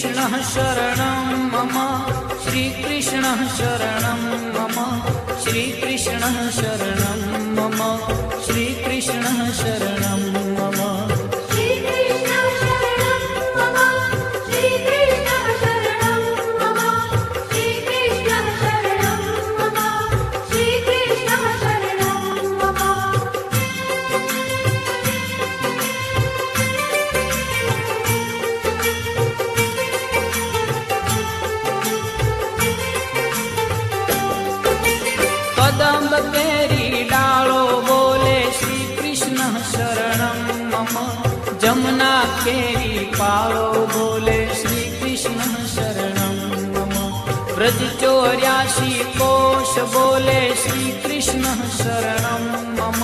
श्रीकृष्णः शरणं मम श्रीकृष्णः शरणं मम श्रीकृष्णः शरणं मम श्रीकृष्णः शरणं मम कदम्ब केरी डालो बोले श्री कृष्ण शरणं मम जमुना केरी पालो बोले श्री कृष्ण शरणं मम ब्रज 84 कोश बोले श्री कृष्ण शरणं मम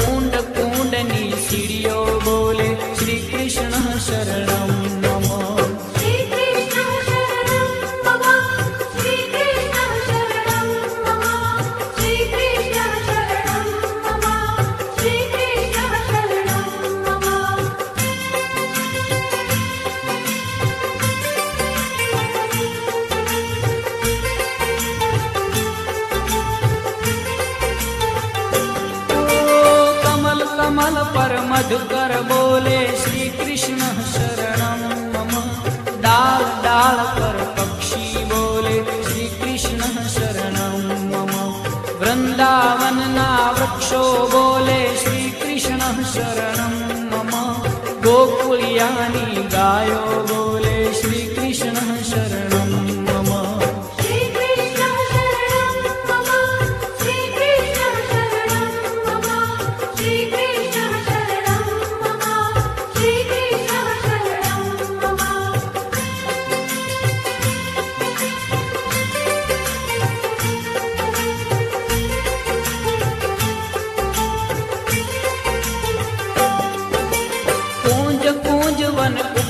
कुंड कुंडनी सीढ़ियो बोले श्री कृष्ण शरणं मम कमल पर मधुकर बोले श्री कृष्ण शरणं मम डाल डाल पर पक्षी बोले श्री कृष्ण शरणं मम वृंदावन ना वृक्षो बोले श्री कृष्ण शरणं मम गोकुलियानी गायो बोले श्री कृष्ण शरणं मम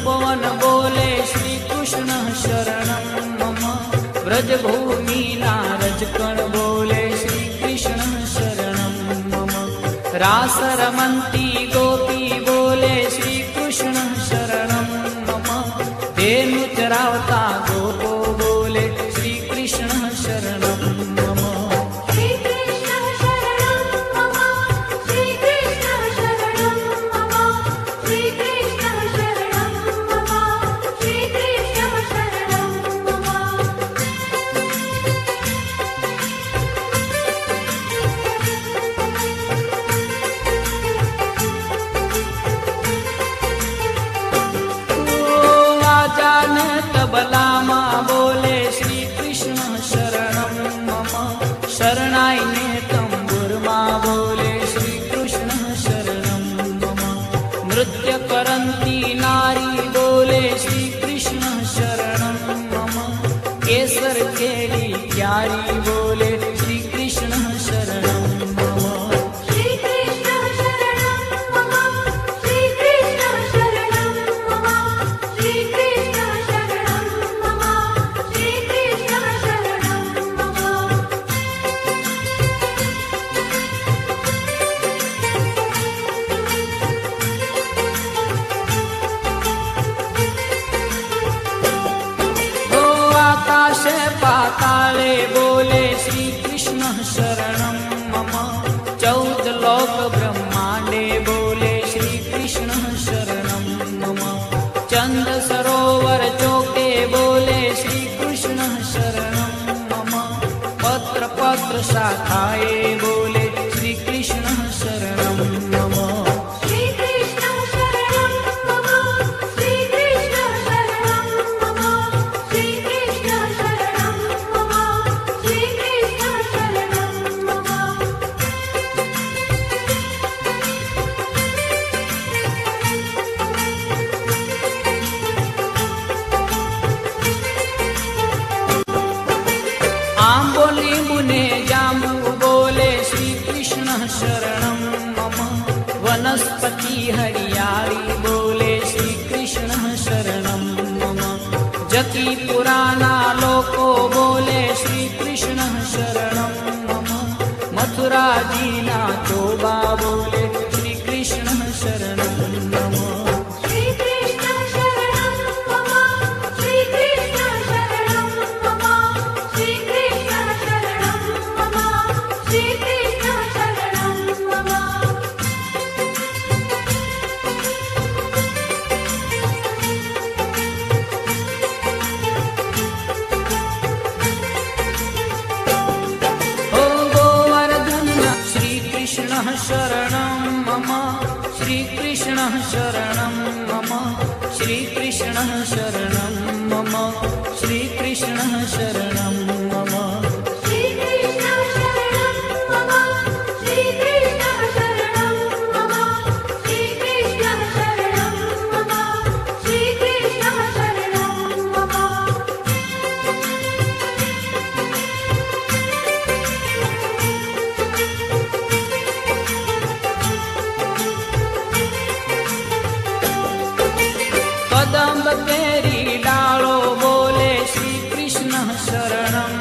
उपवन बोले श्री कृष्ण शरणं मम ब्रज भूमि नारजकण बोले श्री कृष्ण शरणं मम रास रमन्ती गोपी बोले श्री कृष्ण शरणं मम धेनु चरावता गोपो बोले श्री कृष्ण शरणं मम तबलामा बोले श्री कृष्ण शरणं मम शरणाई ने तंबुरमा बोले श्री कृष्ण शरणं मम नृत्य करंती नारी बोले श्री कृष्ण शरणं मम केसर केली प्यारी बोले श्री कृष्ण शरणं मम आकाशे पाताले बोले श्री कृष्ण शरणं मम 14 लोक ब्रह्मांडे बोले श्री कृष्ण शरणं मम चंद सरोवर चौके बोले श्री कृष्ण शरणं मम पत्र पत्र शाखाए बोले श्री कृष्ण शरणं मम आंबोली मुने जामु बोले श्री कृष्ण शरणं मम वनस्पति हरियाली बोले श्री कृष्ण शरणं मम जकी पुराना लोको बोले श्री कृष्ण शरणं मम मथुरा जीना तोबा बोले श्री कृष्ण शरणं मम श्री कृष्ण शरणं मम श्री शरणं मम श्रीकृष्णः शरणं मम श्रीकृष्णः शरणं मम कदम केरी डालो बोले श्री कृष्ण शरणम।